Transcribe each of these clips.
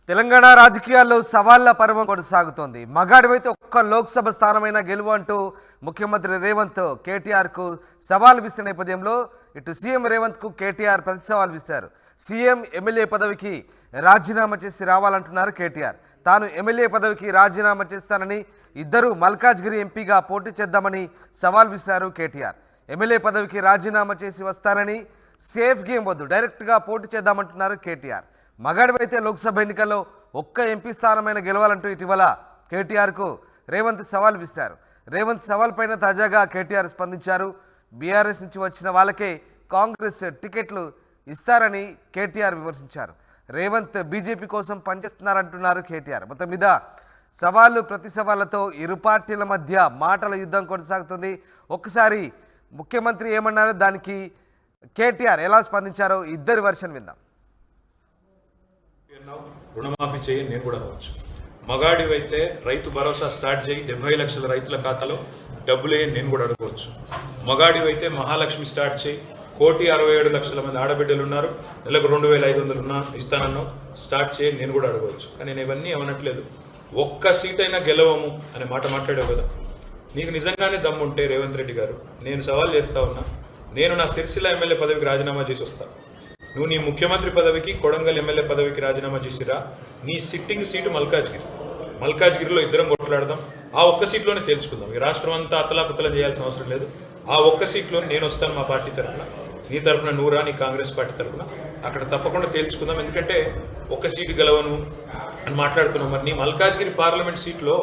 తెలంగాణ రాజకీయాల్లో సవాళ్ల పర్వం కొనసాగుతోంది. మగాడివైతే ఒక్క లోక్సభ స్థానమైన గెలువు అంటూ ముఖ్యమంత్రి రేవంత్ కేటీఆర్కు సవాల్ విసిన నేపథ్యంలో ఇటు సీఎం రేవంత్కు కేటీఆర్ ప్రతి సవాల్ విస్తారు. సీఎం ఎమ్మెల్యే పదవికి రాజీనామా చేసి రావాలంటున్నారు కేటీఆర్. తాను ఎమ్మెల్యే పదవికి రాజీనామా చేస్తానని, ఇద్దరు మల్కాజ్గిరి ఎంపీగా పోటీ చేద్దామని సవాల్ విసిరారు కేటీఆర్. ఎమ్మెల్యే పదవికి రాజీనామా చేసి వస్తానని, సేఫ్ గేమ్ వద్దు డైరెక్ట్గా పోటీ చేద్దామంటున్నారు కేటీఆర్. మగాడివైతే లోక్సభ ఎన్నికల్లో ఒక్క ఎంపీ స్థానమైన గెలవాలంటూ ఇటీవల కేటీఆర్కు రేవంత్ సవాల్ విసిరారు. రేవంత్ సవాల్ పైన తాజాగా కేటీఆర్ స్పందించారు. బీఆర్ఎస్ నుంచి వచ్చిన వాళ్ళకే కాంగ్రెస్ టికెట్లు ఇస్తారని కేటీఆర్ విమర్శించారు. రేవంత్ బీజేపీ కోసం పనిచేస్తున్నారంటున్నారు కేటీఆర్. మొత్తం మీద సవాళ్ళు ప్రతి సవాళ్లతో ఇరు పార్టీల మధ్య మాటల యుద్ధం కొనసాగుతుంది. ఒక్కసారి ముఖ్యమంత్రి ఏమన్నారో, దానికి కేటీఆర్ ఎలా స్పందించారో ఇద్దరి వర్షన్ విందాం. రుణమాఫీ చేయి, నేను కూడా అవ్వచ్చు. మగాడివైతే రైతు భరోసా స్టార్ట్ చేయి, 70 లక్షల రైతుల ఖాతాలో డబ్బులు వేయని నేను కూడా అడగవచ్చు. మగాడివైతే మహాలక్ష్మి స్టార్ట్ చేయి, 1,67,00,000 మంది ఆడబిడ్డలు ఉన్నారు, నెలకు 2,500 ఇస్తానన్నావు, స్టార్ట్ చేయి, నేను కూడా అడగవచ్చు. కానీ నేను ఇవన్నీ ఏమనట్లేదు. ఒక్క సీట్ అయినా గెలవము అనే మాట మాట్లాడావు కదా. నీకు నిజంగానే దమ్ముంటే రేవంత్ రెడ్డి గారు, నేను సవాల్ చేస్తా ఉన్నా, నేను నా సిరిసిల్ల ఎమ్మెల్యే పదవికి రాజీనామా చేసి వస్తా. నువ్వు నీ ముఖ్యమంత్రి పదవికి, కొడంగల్ ఎమ్మెల్యే పదవికి రాజీనామా చేసిరా. నీ సిట్టింగ్ సీటు మల్కాజ్గిరిలో ఇద్దరం కొట్లాడదాం. ఆ ఒక్క సీట్లోనే తేల్చుకుందాం. ఈ రాష్ట్రం అంతా అతలాకుతలం చేయాల్సిన అవసరం లేదు. ఆ ఒక్క సీట్లో నేను వస్తాను మా పార్టీ తరఫున, నీ తరఫున నూరా, నీ కాంగ్రెస్ పార్టీ తరఫున. అక్కడ తప్పకుండా తేల్చుకుందాం. ఎందుకంటే ఒక్క సీటు గెలవను అని మాట్లాడుతున్నాం. మరి నీ మల్కాజ్గిరి పార్లమెంట్ సీట్లో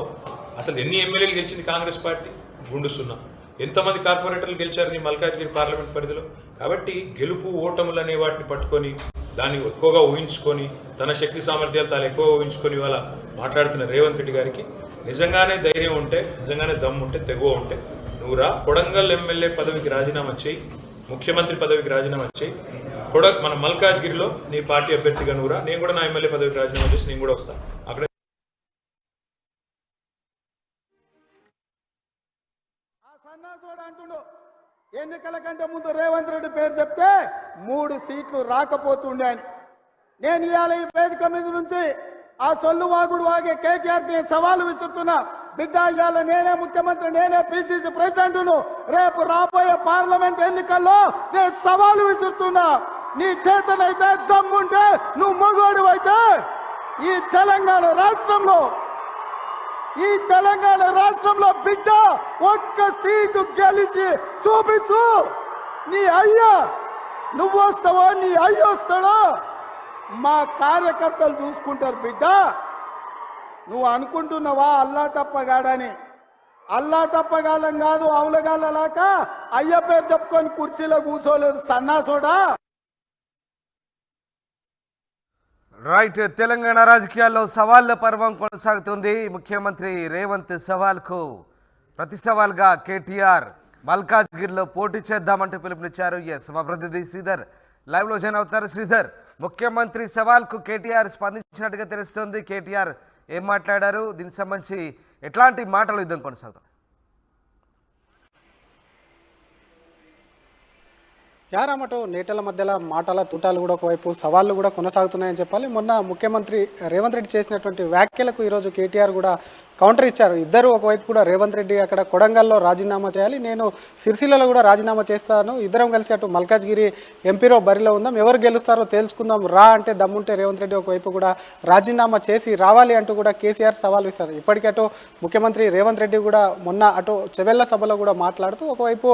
అసలు ఎన్ని ఎమ్మెల్యేలు గెలిచింది కాంగ్రెస్ పార్టీ? గుండు సున్నా. ఎంతమంది కార్పొరేటర్లు గెలిచారు నీ మల్కాజ్గిరి పార్లమెంట్ పరిధిలో? కాబట్టి గెలుపు ఓటములు అనే వాటిని పట్టుకొని, దాన్ని ఎక్కువగా ఊహించుకొని, తన శక్తి సామర్థ్యాలు తాను ఎక్కువగా ఊహించుకొని ఇవాళ మాట్లాడుతున్న రేవంత్ రెడ్డి గారికి నిజంగానే ధైర్యం ఉంటే, నిజంగానే దమ్ము ఉంటే, తెగువ ఉంటే నువ్వురా, కొడంగల్ ఎమ్మెల్యే పదవికి రాజీనామా చేయి, ముఖ్యమంత్రి పదవికి రాజీనామా చేయి. మన మల్కాజ్గిరిలో నీ పార్టీ అభ్యర్థిగా నువ్వురా, నేను కూడా నా ఎమ్మెల్యే పదవికి రాజీనామా చేసి నేను కూడా వస్తాను. అక్కడ అంటుండు, ఎన్నికల కంటే ముందు రేవంత్ రెడ్డి పేరు చెప్తే 3 సీట్లు రాకపోతుండే అని. నేను ఇవాళ ఈ వేదిక మీద నుంచి ఆ సొల్లు వాగుడు వాగే కేటీఆర్ కి సవాలు విసురుతున్నా. బిడ్డ, ఇవాళ నేనే ముఖ్యమంత్రి, నేనే పిసిసి ప్రెసిడెంట్ను. రేపు రాబోయే పార్లమెంట్ ఎన్నికల్లో నేను సవాలు విసురుతున్నా. నీ చేతనైతే దమ్ముంటే, నువ్వు మగోడు అయితే ఈ తెలంగాణ రాష్ట్రంలో బిడ్డ ఒక్క సీటు గెలిచి చూపించు. నీ అయ్యా నువ్వు వస్తావో, నీ అయ్య వస్తాడో మా కార్యకర్తలు చూసుకుంటారు. బిడ్డ, నువ్వు అనుకుంటున్నావా అల్లా తప్పగాడని? అల్లా తప్పగాలం కాదు, అవులగాళ్ళలాక అయ్య పేరు చెప్పుకొని కుర్చీలో కూర్చోలేదు సన్నాసోడా. రైట్. తెలంగాణ రాజకీయాల్లో సవాళ్ల పర్వం కొనసాగుతుంది. ముఖ్యమంత్రి రేవంత్ సవాల్కు ప్రతి సవాల్గా కేటీఆర్ మల్కాజ్గిరిలో పోటీ చేద్దామంటూ పిలుపునిచ్చారు. మా ప్రతినిధి శ్రీధర్ లైవ్లో జాయిన్ అవుతున్నారు. శ్రీధర్, ముఖ్యమంత్రి సవాల్కు కేటీఆర్ స్పందించినట్టుగా తెలుస్తోంది. కేటీఆర్ ఏం మాట్లాడారు? దీనికి సంబంధించి ఎట్లాంటి మాటలు యుద్ధం కొనసాగుతుంది? యారామటో నేటల మధ్యలో మాటల తూటాలు కూడా ఒకవైపు, సవాళ్ళు కూడా కొనసాగుతున్నాయని చెప్పాలి. మొన్న ముఖ్యమంత్రి రేవంత్ రెడ్డి చేసినటువంటి వ్యాఖ్యలకు ఈరోజు కేటీఆర్ కూడా కౌంటర్ ఇచ్చారు. ఇద్దరు ఒకవైపు కూడా రేవంత్ రెడ్డి అక్కడ కొడంగల్లో రాజీనామా చేయాలి, నేను సిరిసిల్లలో కూడా రాజీనామా చేస్తాను, ఇద్దరం కలిసి అటు మల్కాజ్గిరి ఎంపీలో బరిలో ఉందాం, ఎవరు గెలుస్తారో తేల్చుకుందాం రా అంటే దమ్ముంటే రేవంత్ రెడ్డి ఒకవైపు కూడా రాజీనామా చేసి రావాలి అంటూ కూడా కేసీఆర్ సవాల్ ఇస్తారు. ఇప్పటికీ అటు ముఖ్యమంత్రి రేవంత్ రెడ్డి కూడా మొన్న అటు చెవెళ్ల సభలో కూడా మాట్లాడుతూ ఒకవైపు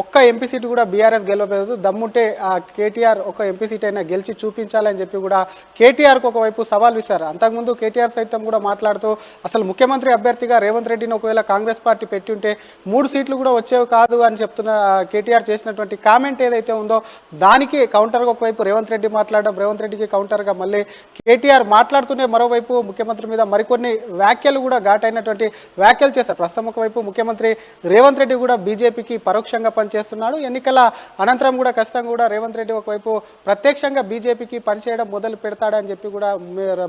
ఒక్క ఎంపీ సీటు కూడా బీఆర్ఎస్ గెలవలేదు, దమ్ముంటే ఆ కేటీఆర్ ఒక ఎంపీ సీట్ అయినా గెలిచి చూపించాలని చెప్పి కూడా కేటీఆర్కు ఒకవైపు సవాల్ ఇస్తారు. అంతకుముందు కేటీఆర్ సైతం కూడా మాట్లాడుతూ అసలు ముఖ్యమంత్రి అభ్యర్థిగా రేవంత్ రెడ్డిని ఒకవేళ కాంగ్రెస్ పార్టీ పెట్టి ఉంటే 3 సీట్లు కూడా వచ్చేవి కాదు అని చెప్తున్న కేటీఆర్ చేసినటువంటి కామెంట్ ఏదైతే ఉందో దానికి కౌంటర్గా ఒకవైపు రేవంత్ రెడ్డి మాట్లాడడం, రేవంత్ రెడ్డికి కౌంటర్గా మళ్ళీ కేటీఆర్ మాట్లాడుతూనే మరోవైపు ముఖ్యమంత్రి మీద మరికొన్ని వ్యాఖ్యలు కూడా ఘాటైనటువంటి వ్యాఖ్యలు చేశారు. ప్రస్తుతం ఒకవైపు ముఖ్యమంత్రి రేవంత్ రెడ్డి కూడా బీజేపీకి పరోక్షంగా పనిచేస్తున్నాడు. ఎన్నికల అనంతరం కూడా ఖచ్చితంగా కూడా రేవంత్ రెడ్డి ఒకవైపు ప్రత్యక్షంగా బీజేపీకి పనిచేయడం మొదలు పెడతాడని చెప్పి కూడా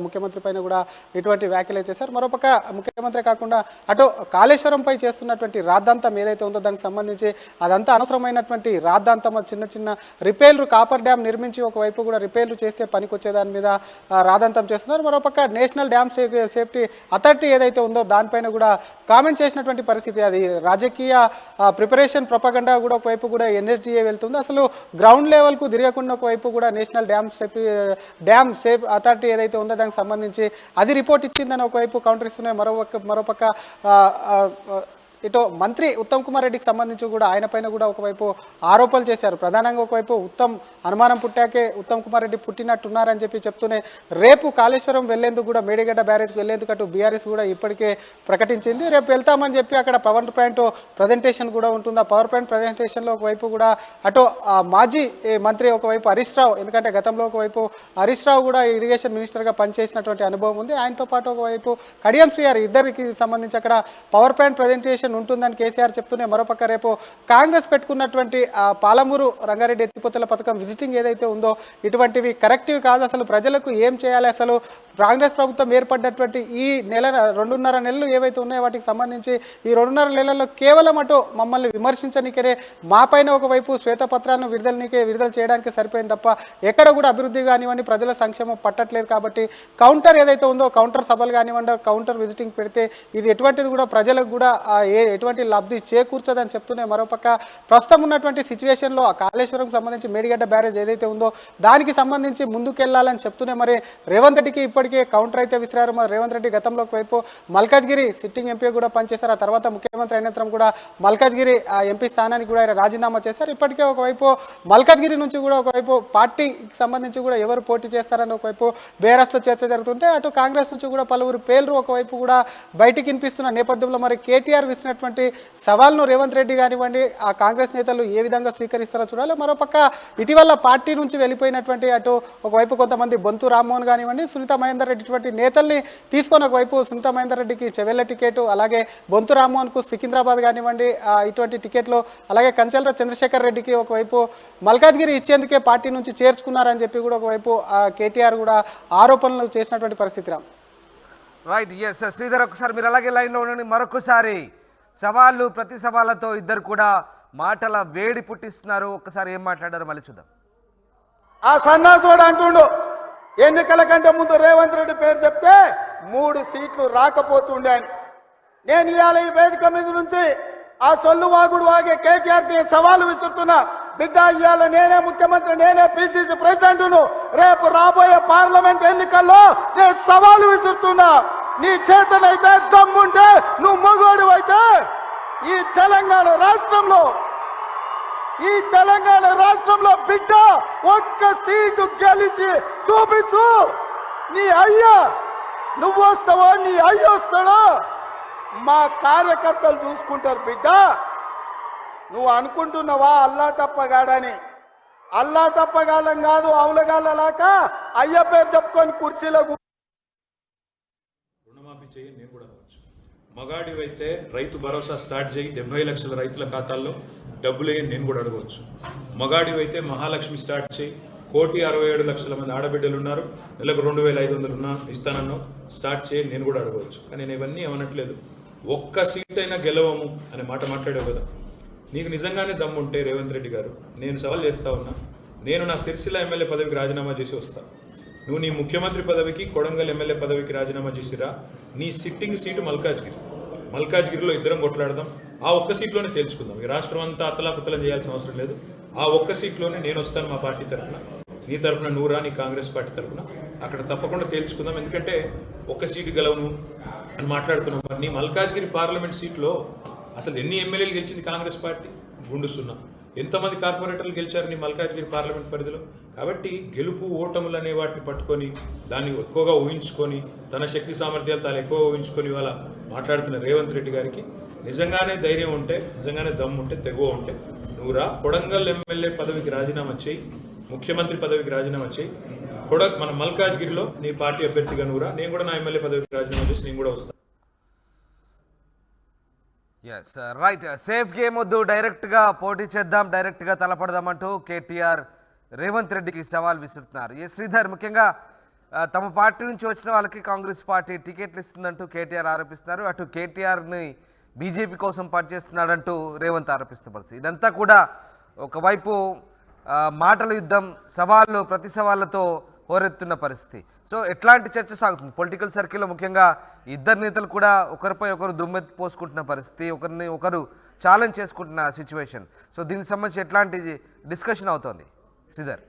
ముఖ్యమంత్రి పైన కూడా ఇటువంటి వ్యాఖ్యలు చేశారు. మరోపక్క ముఖ్యమంత్రి ముఖ్యమంత్రి కాకుండా అటు కాళేశ్వరంపై చేస్తున్నటువంటి రాద్ధాంతం ఏదైతే ఉందో దానికి సంబంధించి అదంతా అనవసరమైనటువంటి రాద్ధాంతం, చిన్న చిన్న రిపేర్లు, కాపర్ డ్యామ్ నిర్మించి ఒకవైపు కూడా రిపేర్లు చేసే పనికి వచ్చే దాని మీద రాద్ధాంతం చేస్తున్నారు. మరోపక్క నేషనల్ డ్యామ్ సేఫ్టీ అథారిటీ ఏదైతే ఉందో దానిపైన కూడా కామెంట్ చేసినటువంటి పరిస్థితి. అది రాజకీయ ప్రిపరేషన్ ప్రొపగండా కూడా ఒకవైపు కూడా ఎన్ఎస్డిఏ వెళ్తుంది. అసలు గ్రౌండ్ లెవెల్కు తిరగకుండా ఒకవైపు కూడా నేషనల్ డ్యామ్ సేఫ్ అథారిటీ ఏదైతే ఉందో దానికి సంబంధించి అది రిపోర్ట్ ఇచ్చిందని ఒకవైపు కౌంటర్ ఇస్తున్నాయి. మరోపక్క ఇటు మంత్రి ఉత్తమ్ కుమార్ రెడ్డికి సంబంధించి కూడా ఆయన పైన కూడా ఒకవైపు ఆరోపణలు చేశారు. ప్రధానంగా ఒకవైపు అనుమానం పుట్టాకే ఉత్తమ్ కుమార్ రెడ్డి పుట్టినట్టున్నారని చెప్తూనే రేపు కాళేశ్వరం వెళ్లేందుకు కూడా మేడిగడ్డ బ్యారేజ్కి వెళ్లేందుకు అటు బీఆర్ఎస్ కూడా ఇప్పటికే ప్రకటించింది. రేపు వెళ్తామని చెప్పి అక్కడ పవర్ పాయింట్ ప్రజెంటేషన్ కూడా ఉంటుంది. ఆ పవర్ పాయింట్ ప్రజెంటేషన్లో ఒకవైపు కూడా అటు మాజీ మంత్రి ఒకవైపు హరీష్ రావు, ఎందుకంటే గతంలో ఒకవైపు హరీష్ రావు కూడా ఇరిగేషన్ మినిస్టర్గా పనిచేసినటువంటి అనుభవం ఉంది. ఆయనతో పాటు ఒకవైపు కడియం శ్రీఆర్ ఇద్దరికి సంబంధించి అక్కడ పవర్ పాయింట్ ప్రజెంటేషన్ ఉంటుందని కేసీఆర్ చెప్తూనే మరోపక్క రేపు కాంగ్రెస్ పెట్టుకున్నటువంటి పాలమూరు రంగారెడ్డి ఎత్తిపోతల పథకం విజిటింగ్ ఏదైతే ఉందో ఇటువంటివి కరెక్టివ్ కాదు. అసలు ప్రజలకు ఏం చేయాలి, అసలు కాంగ్రెస్ ప్రభుత్వం ఏర్పడ్డటువంటి ఈ 2.5 నెలలు ఏవైతే ఉన్నాయో వాటికి సంబంధించి ఈ 2.5 నెలల్లో కేవలం అటు మమ్మల్ని విమర్శించనికనే మా పైన ఒకవైపు శ్వేతపత్రాలను విడుదల చేయడానికి సరిపోయింది తప్ప ఎక్కడ కూడా అభివృద్ధి కానివ్వండి, ప్రజల సంక్షేమం పట్టట్లేదు. కాబట్టి కౌంటర్ ఏదైతే ఉందో కౌంటర్ సభలు కానివ్వండి, కౌంటర్ విజిటింగ్ పెడితే ఇది ఎటువంటిది కూడా ప్రజలకు కూడా ఎటువంటి లబ్ధి చేకూర్చదని చెప్తూనే మరోపక్క ప్రస్తుతం ఉన్నటువంటి సిచ్యువేషన్లో కాళేశ్వరం సంబంధించి మేడిగడ్డ బ్యారేజ్ ఏదైతే ఉందో దానికి సంబంధించి ముందుకెళ్లాలని చెప్తూనే మరి రేవంత్ రెడ్డికి ఇప్పటికే కౌంటర్ అయితే విసిరారు. మరి రేవంత్ రెడ్డి గతంలో ఒకవైపు మల్కాజ్గిరి సిట్టింగ్ ఎంపీ కూడా పనిచేశారు. ఆ తర్వాత ముఖ్యమంత్రి అయినంతరం కూడా మల్కాజ్గిరి ఎంపీ స్థానానికి కూడా ఆయన రాజీనామా చేశారు. ఇప్పటికే ఒకవైపు మల్కాజ్గిరి నుంచి కూడా ఒకవైపు పార్టీకి సంబంధించి కూడా ఎవరు పోటీ చేస్తారని ఒకవైపు బీఆర్ఎస్లో చర్చ జరుగుతుంటే అటు కాంగ్రెస్ నుంచి కూడా పలువురు పేర్లు ఒకవైపు కూడా బయటికి వినిపిస్తున్న నేపథ్యంలో మరి కేటీఆర్ విసినటువంటి సవాల్ను రేవంత్ రెడ్డి కానివ్వండి ఆ కాంగ్రెస్ నేతలు ఏ విధంగా స్వీకరిస్తారో చూడాలి. మరోపక్క ఇటీవల పార్టీ నుంచి వెళ్ళిపోయినటువంటి అటు ఒకవైపు కొంతమంది బొంతు రామ్మోహన్ కానివ్వండి, సునీత మహేందర్ రెడ్డి ఇటువంటి నేతల్ని తీసుకొని ఒకవైపు సునీత మహేందర్ రెడ్డికి చెవెళ్ల టికెట్, అలాగే బొంతు రామ్మోహన్కు సికింద్రాబాద్ కానివ్వండి ఇటువంటి టికెట్లు, అలాగే కంచెల చంద్రశేఖర్ రెడ్డికి ఒకవైపు మల్కాజ్గిరి ఇచ్చేందుకే పార్టీ నుంచి చేర్చుకున్నారని చెప్పి కూడా ఒకవైపు కేటీఆర్ కూడా ఆరోపణలు చేసినటువంటి పరిస్థితి. రైట్, ఎస్ శ్రీధర్, ఒకసారి మీరు అలాగే లైన్లో ఉండండి. మరొకసారి సవాళ్ళు ప్రతి సవాళ్ళతో ఇద్దరు కూడా మాటల వేడి పుట్టిస్తున్నారు. ఒక్కసారి ఏం మాట్లాడారో మళ్ళీ చూద్దాం. ఆ సన్నాసుడు అంటుండు ఎన్నికల కంటే ముందు రేవంత్ రెడ్డి పేరు చెప్తే 3 సీట్లు రాకపోతుండే అని. నేను ఇవాళ ఈ వేదిక మీద నుంచి ఆ సొల్లు వాగుడు వాగే కేటీఆర్ సవాలు విసురుతున్నా. బిడ్డ, ఇవాళ నేనే ముఖ్యమంత్రి, నేనే పిసిసి ప్రెసిడెంట్ను. రేపు రాబోయే పార్లమెంట్ ఎన్నికల్లో నేను సవాలు విసురుతున్నా. నీ చేతనైతే దమ్ముంటే నువ్వు మగోడు అయితే ఈ తెలంగాణ రాష్ట్రంలో బిడ్డ ఒక్క సీటు గెలిచి చూపించు. నీ అయ్యా నువ్వు వస్తావో నీ అయ్య వస్తాడో మా కార్యకర్తలు చూసుకుంటారు. బిడ్డ, నువ్వు అనుకుంటున్నావా అల్లా తప్పగాడని? అల్లా తప్పగాలం కాదు, అవులగాళ్ళలాక అయ్య పేరు చెప్పుకొని కుర్చీలో రుణమాఫీ చేయి నేను కూడా అవ్వచ్చు. మగాడివైతే రైతు భరోసా స్టార్ట్ చేయి, 70 లక్షల రైతుల ఖాతాల్లో డబ్బులు వేయని నేను కూడా అడగవచ్చు. మగాడివైతే మహాలక్ష్మి స్టార్ట్ చేయి, 1,67,00,000 మంది ఆడబిడ్డలు ఉన్నారు, నెలకు 2,500 ఇస్తానన్నావు, స్టార్ట్ చేయి నేను కూడా అడగవచ్చు. కానీ నేను ఇవన్నీ ఏమనట్లేదు. ఒక్క సీట్ అయినా గెలవము అనే మాట మాట్లాడావు కదా. నీకు నిజంగానే దమ్ముంటే రేవంత్ రెడ్డి గారు, నేను సవాల్ చేస్తా ఉన్నా, నేను నా సిరిసిల్ల ఎమ్మెల్యే పదవికి రాజీనామా చేసి వస్తా. నువ్వు నీ ముఖ్యమంత్రి పదవికి, కొడంగల్ ఎమ్మెల్యే పదవికి రాజీనామా చేసిరా. నీ సిట్టింగ్ సీటు మల్కాజ్గిరిలో ఇద్దరం కొట్లాడదాం. ఆ ఒక్క సీట్లోనే తేల్చుకుందాం. ఈ రాష్ట్రం అంతా అతలాకుతలం చేయాల్సిన అవసరం లేదు. ఆ ఒక్క సీట్లోనే నేను వస్తాను మా పార్టీ తరఫున, నీ తరఫున నువ్వు రా, నీ కాంగ్రెస్ పార్టీ తరఫున. అక్కడ తప్పకుండా తేల్చుకుందాం. ఎందుకంటే ఒక్క సీటు గెలవను అని మాట్లాడుతున్నాం. నీ మల్కాజ్గిరి పార్లమెంట్ సీట్లో అసలు ఎన్ని ఎమ్మెల్యేలు గెలిచింది కాంగ్రెస్ పార్టీ? గుండు సున్నా. ఎంతమంది కార్పొరేటర్లు గెలిచారు నీ మల్కాజ్గిరి పార్లమెంట్ పరిధిలో? కాబట్టి గెలుపు ఓటములు అనే వాటిని పట్టుకొని దాన్ని ఎక్కువగా ఊహించుకొని తన శక్తి సామర్థ్యాలు తాను ఎక్కువ ఊహించుకొని ఇవాళ మాట్లాడుతున్న రేవంత్ రెడ్డి గారికి నిజంగానే ధైర్యం ఉంటే, నిజంగానే దమ్ము ఉంటే, తెగువ ఉంటే నువ్వు రా, కొడంగల్ ఎమ్మెల్యే పదవికి రాజీనామా చేయి, ముఖ్యమంత్రి పదవికి రాజీనామా చేయి. మన మల్కాజ్గిరిలో నీ పార్టీ అభ్యర్థిగా నువ్వు రా, నేను కూడా నా ఎమ్మెల్యే పదవికి రాజీనామా చేసి నేను కూడా వస్తాను. ఎస్ రైట్, సేఫ్ గేమ్ వద్దు, డైరెక్ట్గా పోటీ చేద్దాం, డైరెక్ట్గా తలపడదామంటూ కేటీఆర్ రేవంత్ రెడ్డికి సవాల్ విసురుతున్నారు. శ్రీధర్, ముఖ్యంగా తమ పార్టీ నుంచి వచ్చిన వాళ్ళకి కాంగ్రెస్ పార్టీ టికెట్లు ఇస్తుందంటూ కేటీఆర్ ఆరోపిస్తున్నారు. అటు కేటీఆర్ని బీజేపీ కోసం పనిచేస్తున్నాడంటూ రేవంత్ ఆరోపిస్తున్న పరిస్థితి. ఇదంతా కూడా ఒకవైపు మాటల యుద్ధం, సవాళ్ళు ప్రతి సవాళ్ళతో హోరెత్తున్న పరిస్థితి. సో ఎట్లాంటి చర్చ సాగుతుంది పొలిటికల్ సర్కిల్లో? ముఖ్యంగా ఇద్దరు నేతలు కూడా ఒకరిపై ఒకరు దుమ్మెత్తి పోసుకుంటున్న పరిస్థితి, ఒకరిని ఒకరు ఛాలెంజ్ చేసుకుంటున్న సిచ్యువేషన్. సో దీనికి సంబంధించి ఎట్లాంటి డిస్కషన్ అవుతోంది శ్రీధర్?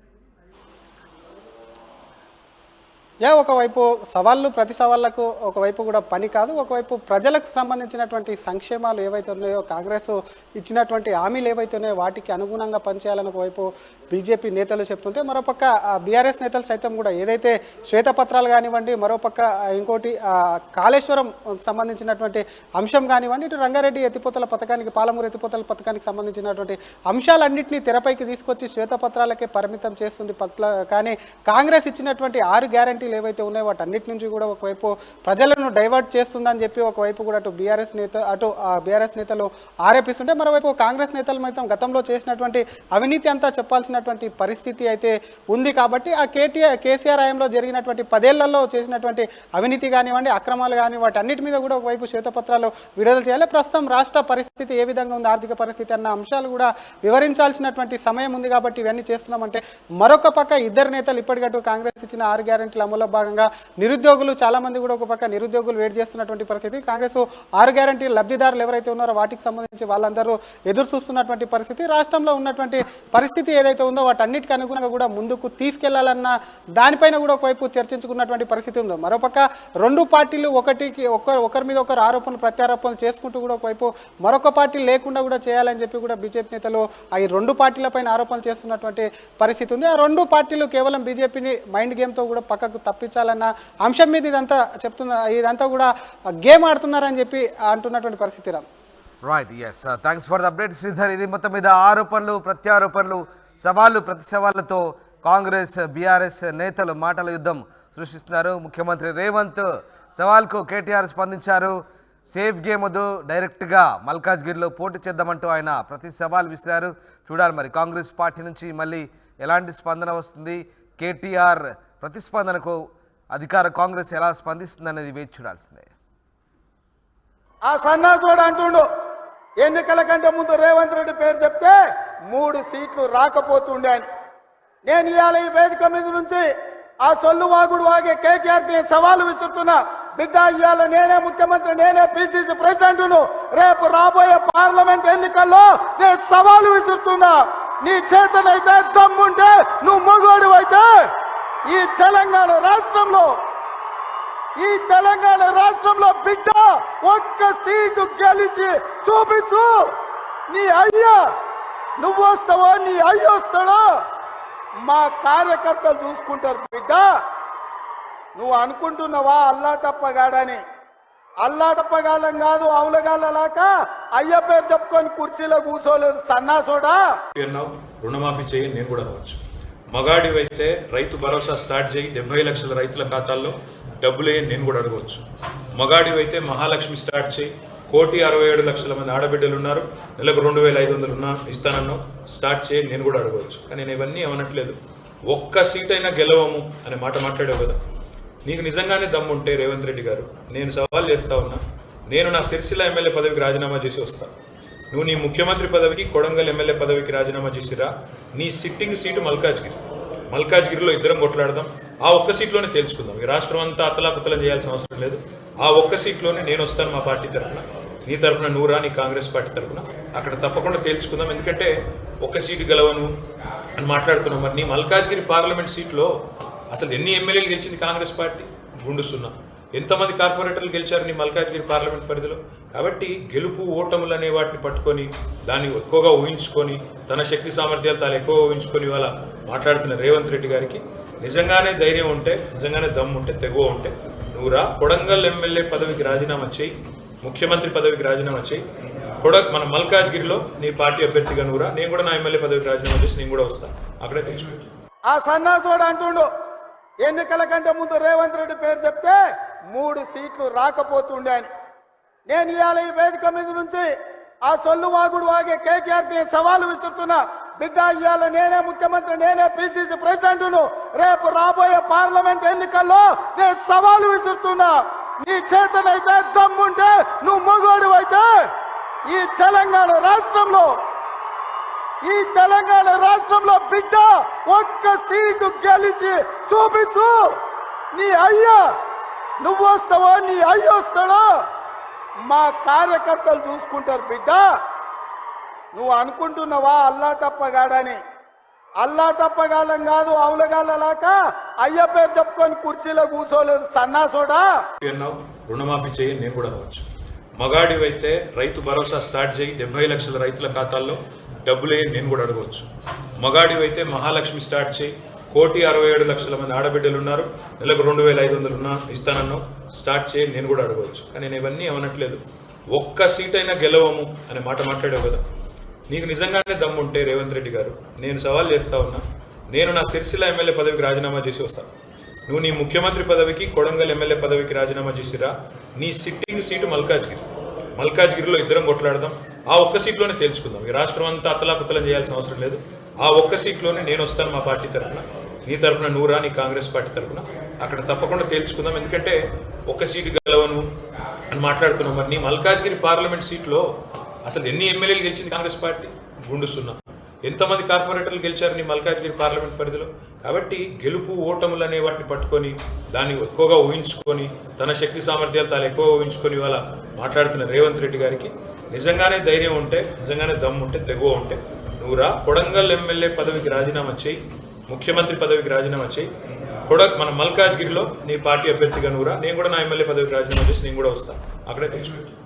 ఒకవైపు సవాళ్ళు, ప్రతి సవాళ్లకు ఒకవైపు కూడా పని కాదు, ఒకవైపు ప్రజలకు సంబంధించినటువంటి సంక్షేమాలు ఏవైతే ఉన్నాయో, కాంగ్రెస్ ఇచ్చినటువంటి హామీలు ఏవైతే ఉన్నాయో వాటికి అనుగుణంగా పనిచేయాలని ఒకవైపు బీజేపీ నేతలు చెప్తుంటే, మరోపక్క బీఆర్ఎస్ నేతలు సైతం కూడా ఏదైతే శ్వేతపత్రాలు కానివ్వండి, మరోపక్క ఇంకోటి కాళేశ్వరం సంబంధించినటువంటి అంశం కానివ్వండి, ఇటు రంగారెడ్డి ఎత్తిపోతల పథకానికి, పాలమూరు ఎత్తిపోతల పథకానికి సంబంధించినటువంటి అంశాలన్నింటినీ తెరపైకి తీసుకొచ్చి శ్వేతపత్రాలకే పరిమితం చేస్తుంది. కానీ కాంగ్రెస్ ఇచ్చినటువంటి 6 గ్యారంటీ ఏవైతే ఉన్నాయో వాటన్నిటి నుంచి కూడా ఒకవైపు ప్రజలను డైవర్ట్ చేస్తుందని చెప్పి ఒకవైపు కూడా అటు బీఆర్ఎస్ నేతలు ఆరోపిస్తుంటే, మరోవైపు కాంగ్రెస్ నేతలు మాత్రం గతంలో చేసినటువంటి అవినీతి అంతా చెప్పాల్సినటువంటి పరిస్థితి అయితే ఉంది. కాబట్టి ఆ కేసీఆర్ హయాంలో జరిగినటువంటి 10 ఏళ్లలో చేసినటువంటి అవినీతి కానివ్వండి, అక్రమాలు కానీ వాటన్నిటి మీద కూడా ఒకవైపు శ్వేతపత్రాలు విడుదల చేయాలి. ప్రస్తుతం రాష్ట్ర పరిస్థితి ఏ విధంగా ఉంది, ఆర్థిక పరిస్థితి అన్న అంశాలు కూడా వివరించాల్సినటువంటి సమయం ఉంది. కాబట్టి ఇవన్నీ చేస్తున్నామంటే, మరొక పక్క ఇద్దరు నేతలు ఇప్పటికట్టు కాంగ్రెస్ ఇచ్చిన 6 గ్యారెంటీల అమలులో భాగంగా నిరుద్యోగులు చాలా మంది కూడా ఒక పక్క నిరుద్యోగులు వెయిట్ చేస్తున్నటువంటి పరిస్థితి. కాంగ్రెస్ 6 గ్యారెంటీల లబ్ధిదారులు ఎవరైతే ఉన్నారో వాటికి సంబంధించి వాళ్ళందరూ ఎదురు చూస్తున్నటువంటి పరిస్థితి. రాష్ట్రంలో ఉన్నటువంటి పరిస్థితి ఏదైతే ఉందో వాటన్నిటికి అనుగుణంగా కూడా ముందుకు తీసుకెళ్లాలన్న దానిపైన కూడా ఒకవైపు చర్చించుకున్నటువంటి పరిస్థితి ఉందో. మరోపక్క రెండు పార్టీలు ఒకరి మీద ఒకరు ఆరోపణలు ప్రత్యారోపణలు చేసుకుంటూ కూడా ఒకవైపు మరొక పార్టీ లేకుండా కూడా చేయాలని చెప్పి కూడా బీజేపీ నేతలు ఈ 2 పార్టీలపైన ఆరోపణలు చేస్తున్నటువంటి పరిస్థితి ఉంది. ఆ 2 పార్టీలు కేవలం బీజేపీని మైండ్ గేమ్తో కూడా పక్కకు తప్పించాలన్న అంశం మీద ఇదంతా కూడా గేమ్ ఆడుతున్నారని చెప్పి అంటున్నటువంటి పరిస్థితి. Right, yes, thanks for the update Sridhar. ఇది మొత్తం మీద ఆరోపణలు ప్రత్యారోపణలు, సవాళ్ళు ప్రతి సవాళ్ళతో కాంగ్రెస్ బీఆర్ఎస్ నేతలు మాటల యుద్ధం సృష్టిస్తున్నారు. ముఖ్యమంత్రి రేవంత్ సవాల్కు కేటీఆర్ స్పందించారు. సేఫ్ గేమ్ వద్దు, డైరెక్ట్గా మల్కాజ్గిరిలో పోటీ చేద్దామంటూ ఆయన ప్రతి సవాల్ విసిరారు. చూడాలి మరి కాంగ్రెస్ పార్టీ నుంచి మళ్ళీ ఎలాంటి స్పందన వస్తుంది, కేటీఆర్ ప్రతిస్పందనకు అధికార కాంగ్రెస్ ఎలా స్పందిస్తుంది అనేది వేచి చూడాల్సిందే. ఆ సన్నాసుడు అంటుండు, ఎన్నికల కంటే ముందు రేవంత్ రెడ్డి పేరు చెప్తే 3 సీట్లు రాకపోతుండే అని. నేను ఇవాళ ఈ వేదిక మీద నుంచి ఆ సొల్లు వాగుడు వాగే కేటీఆర్కి నేను సవాలు విసురుతున్నా. బిడ్డ, ఇవాళ నేనే ముఖ్యమంత్రి, నేనే పిసిసి ప్రెసిడెంట్ను. రేపు రాబోయే పార్లమెంట్ ఎన్నికల్లో నేను సవాలు విసురుతున్నా. నీ చేతనైతే దమ్ముంటే, నువ్వు మగోడు అయితే ఈ తెలంగాణ రాష్ట్రంలో బిడ్డ ఒక్క సీటు గెలిచి చూపించు. నీ అయ్యా నువ్వు వస్తావో, నీ అయ్య వస్తాడో మా కార్యకర్తలు చూసుకుంటారు. బిడ్డ, నువ్వు అనుకుంటున్నావా అల్లాటప్పగాడని? అల్లాటప్పగాలం కాదు, అవులగాళ్ళలాక అయ్య పేరు చెప్పుకొని కుర్చీలో కూర్చోలేదు సన్నాసోడా. రుణమాఫీ చేయి, నేను కూడా అవ్వచ్చు. మగాడివైతే రైతు భరోసా స్టార్ట్ చేయి, 70 లక్షల రైతుల ఖాతాల్లో డబ్బులు నేను కూడా అడగవచ్చు. మగాడివైతే మహాలక్ష్మి స్టార్ట్ చేయి, 1,67,00,000 మంది ఆడబిడ్డలు ఉన్నారు, నెలకు 2,500 ఇస్తానన్నావు, స్టార్ట్ చేయి, నేను కూడా అడగవచ్చు. కానీ నేను ఇవన్నీ ఏమనట్లేదు. ఒక్క సీట్ అయినా గెలవము అనే మాట మాట్లాడావు కదా. నీకు నిజంగానే దమ్ముంటే రేవంత్ రెడ్డి గారు, నేను సవాల్ చేస్తా ఉన్నా, నేను నా సిరిసిల్ల ఎమ్మెల్యే పదవికి రాజీనామా చేసి వస్తా. నువ్వు నీ ముఖ్యమంత్రి పదవికి, కొడంగల్ ఎమ్మెల్యే పదవికి రాజీనామా చేసిరా. నీ సిట్టింగ్ సీటు మల్కాజ్గిరిలో ఇద్దరం కొట్లాడదాం. ఆ ఒక్క సీట్లోనే తేల్చుకుందాం. ఈ రాష్ట్రం అంతా అతలాకుతలం చేయాల్సిన అవసరం లేదు. ఆ ఒక్క సీట్లోనే నేను వస్తాను మా పార్టీ తరఫున, నీ తరఫున నువ్వురా, నీ కాంగ్రెస్ పార్టీ తరఫున. అక్కడ తప్పకుండా తేల్చుకుందాం. ఎందుకంటే ఒక్క సీటు గెలవను అని మాట్లాడుతున్నాం. మరి నీ మల్కాజ్గిరి పార్లమెంట్ సీట్లో అసలు ఎన్ని ఎమ్మెల్యేలు గెలిచింది కాంగ్రెస్ పార్టీ? గుండు సున్నా. ఎంతమంది కార్పొరేటర్లు గెలిచారు నీ మల్కాజ్గిరి పార్లమెంట్ పరిధిలో? కాబట్టి గెలుపు ఓటములు అనే వాటిని పట్టుకొని దాన్ని ఎక్కువగా ఊహించుకొని, తన శక్తి సామర్థ్యాలు తాను ఎక్కువ ఊహించుకొని ఇవాళ మాట్లాడుతున్న రేవంత్ రెడ్డి గారికి నిజంగానే ధైర్యం ఉంటే, నిజంగానే దమ్ము ఉంటే, తెగువ ఉంటే నువ్వురా, కొడంగల్ ఎమ్మెల్యే పదవికి రాజీనామా చేయి, ముఖ్యమంత్రి పదవికి రాజీనామా చేయి. మన మల్కాజ్గిరిలో నీ పార్టీ అభ్యర్థిగా నువ్వురా, నేను కూడా నా ఎమ్మెల్యే పదవికి రాజీనామా చేసి నేను కూడా వస్తాను. అక్కడే తెలుసుకుంటా. ఆ సన్నాసుడు అంటుండు, ఎన్నికల కంటే ముందు రేవంత్ రెడ్డి పేరు చెప్తే 3 సీట్లు రాకపోతుండే అని. నేను ఇవాళ ఈ వేదిక మీద నుంచి ఆ సొల్లు వాగుడు వాగే కేటీఆర్కి నేను సవాలు విసురుతున్నా. బిడ్డ ఇవాళ నేనే ముఖ్యమంత్రి, నేనే పిసిసి ప్రెసిడెంట్ను. రేపు రాబోయే పార్లమెంట్ ఎన్నికల్లో నేను సవాలు విసురుతున్నా. నీ చేతనైతే దమ్ముంటే, నువ్వు మగోడు అయితే ఈ తెలంగాణ రాష్ట్రంలో బిడ్డ ఒక్క సీటు గెలిచి చూపించు. నీ అయ్యా నువ్వు వస్తావో, నీ అయ్య వస్తాడో మా కార్యకర్తలు చూసుకుంటారు. బిడ్డ నువ్వు అనుకుంటున్నావా అల్లా తప్పగాడని? అల్లా తప్పగాలం కాదు, అవులగాళ్ళలాక అయ్య పేరు చెప్పుకొని కుర్చీలో కూర్చోలేదు సన్నాసోడా. రుణమాఫీ చేయి నేను కూడా అవ్వచ్చు. మగాడివైతే రైతు భరోసా స్టార్ట్ చేయి, 70 లక్షల రైతుల ఖాతాల్లో డబ్బులే నేను కూడా అడగవచ్చు. మగాడివైతే మహాలక్ష్మి స్టార్ట్ చేయి, 1,67,00,000 మంది ఆడబిడ్డలు ఉన్నారు, నెలకు 2,500 ఇస్తానన్నావు, స్టార్ట్ చేయి నేను కూడా అడగవచ్చు. కానీ నేను ఇవన్నీ ఏమనట్లేదు. ఒక్క సీట్ అయినా గెలవము అనే మాట మాట్లాడావు కదా. నీకు నిజంగానే దమ్ముంటే రేవంత్ రెడ్డి గారు, నేను సవాల్ చేస్తా ఉన్నా, నేను నా సిరిసిల్ల ఎమ్మెల్యే పదవికి రాజీనామా చేసి వస్తాను. నువ్వు నీ ముఖ్యమంత్రి పదవికి, కొడంగల్ ఎమ్మెల్యే పదవికి రాజీనామా చేసిరా. నీ సిట్టింగ్ సీటు మల్కాజ్గిరిలో ఇద్దరం కొట్లాడదాం. ఆ ఒక్క సీట్లోనే తేల్చుకుందాం. ఈ రాష్ట్రం అంతా అత్తలాకుత్తలం చేయాల్సిన అవసరం లేదు. ఆ ఒక్క సీట్లోనే నేను వస్తాను మా పార్టీ తరఫున, నీ తరఫున నువ్వురా, నీ కాంగ్రెస్ పార్టీ తరఫున. అక్కడ తప్పకుండా తేల్చుకుందాం. ఎందుకంటే ఒక్క సీటు గెలవను అని మాట్లాడుతున్నాం. మరి నీ మల్కాజ్గిరి పార్లమెంట్ సీట్లో అసలు ఎన్ని ఎమ్మెల్యేలు గెలిచింది కాంగ్రెస్ పార్టీ? గుండు సున్నా. ఎంతమంది కార్పొరేటర్లు గెలిచారు నీ మల్కాజ్గిరి పార్లమెంట్ పరిధిలో? కాబట్టి గెలుపు ఓటములు అనే వాటిని పట్టుకొని, దాన్ని ఎక్కువగా ఊహించుకొని, తన శక్తి సామర్థ్యాలు తాను ఎక్కువ ఊహించుకొని ఇవాళ మాట్లాడుతున్న రేవంత్ రెడ్డి గారికి నిజంగానే ధైర్యం ఉంటే, నిజంగానే దమ్ము ఉంటే, తెగువ ఉంటే నువ్వురా, కొడంగల్ ఎమ్మెల్యే పదవికి రాజీనామా చేయి, ముఖ్యమంత్రి పదవికి రాజీనామా చేయి. మన మల్కాజ్గిరిలో నీ పార్టీ అభ్యర్థిగా నువ్వురా, నేను కూడా నా ఎమ్మెల్యే పదవికి రాజీనామా చేసి నేను కూడా వస్తాను. అక్కడే తెలుసుకుంటాను.